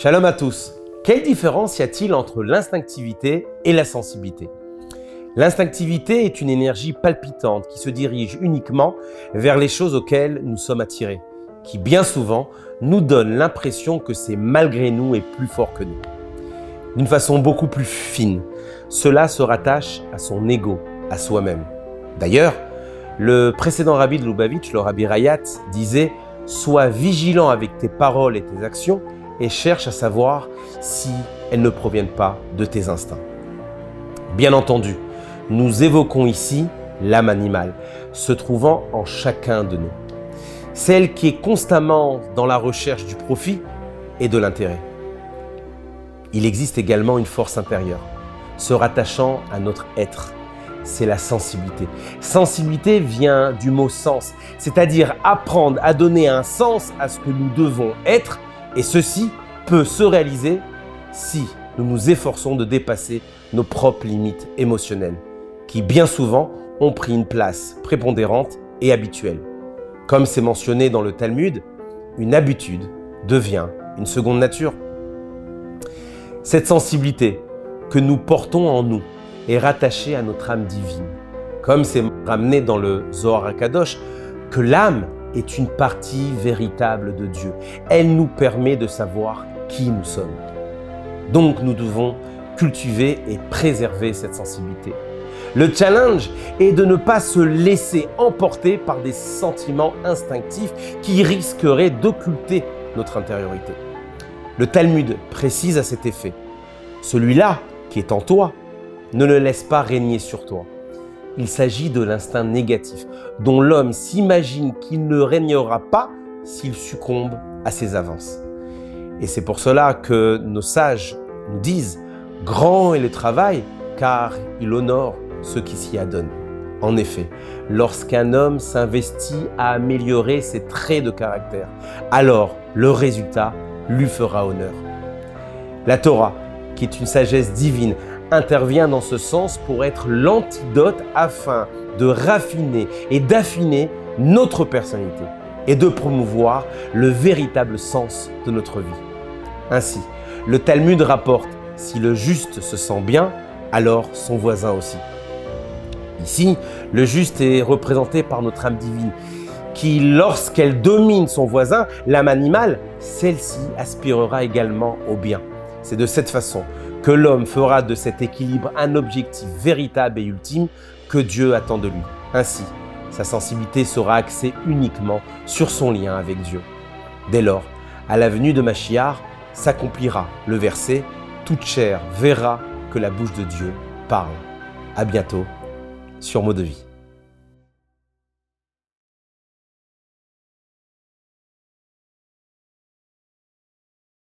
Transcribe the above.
Shalom à tous. Quelle différence y a-t-il entre l'instinctivité et la sensibilité? L'instinctivité est une énergie palpitante qui se dirige uniquement vers les choses auxquelles nous sommes attirés, qui bien souvent nous donne l'impression que c'est malgré nous et plus fort que nous. D'une façon beaucoup plus fine, cela se rattache à son ego, à soi-même. D'ailleurs, le précédent rabbi de Lubavitch, le rabbi Rayat, disait « Sois vigilant avec tes paroles et tes actions et cherche à savoir si elles ne proviennent pas de tes instincts. » Bien entendu, nous évoquons ici l'âme animale, se trouvant en chacun de nous. Celle qui est constamment dans la recherche du profit et de l'intérêt. Il existe également une force intérieure, se rattachant à notre être. C'est la sensibilité. Sensibilité vient du mot sens, c'est-à-dire apprendre à donner un sens à ce que nous devons être, et ceci peut se réaliser si nous nous efforçons de dépasser nos propres limites émotionnelles, qui bien souvent ont pris une place prépondérante et habituelle. Comme c'est mentionné dans le Talmud, une habitude devient une seconde nature. Cette sensibilité que nous portons en nous est rattachée à notre âme divine. Comme c'est ramené dans le Zohar HaKadosh, que l'âme est une partie véritable de Dieu. Elle nous permet de savoir qui nous sommes. Donc nous devons cultiver et préserver cette sensibilité. Le challenge est de ne pas se laisser emporter par des sentiments instinctifs qui risqueraient d'occulter notre intériorité. Le Talmud précise à cet effet, celui-là qui est en toi, ne le laisse pas régner sur toi. Il s'agit de l'instinct négatif, dont l'homme s'imagine qu'il ne régnera pas s'il succombe à ses avances. Et c'est pour cela que nos sages nous disent « Grand est le travail, car il honore ceux qui s'y adonnent ». En effet, lorsqu'un homme s'investit à améliorer ses traits de caractère, alors le résultat lui fera honneur. La Torah, qui est une sagesse divine, intervient dans ce sens pour être l'antidote afin de raffiner et d'affiner notre personnalité et de promouvoir le véritable sens de notre vie. Ainsi, le Talmud rapporte « Si le juste se sent bien, alors son voisin aussi ». Ici, le juste est représenté par notre âme divine qui, lorsqu'elle domine son voisin, l'âme animale, celle-ci aspirera également au bien. C'est de cette façon que l'homme fera de cet équilibre un objectif véritable et ultime que Dieu attend de lui. Ainsi, sa sensibilité sera axée uniquement sur son lien avec Dieu. Dès lors, à la venue de Mashiach, s'accomplira le verset « Toute chair verra que la bouche de Dieu parle ». À bientôt sur Mot de Vie.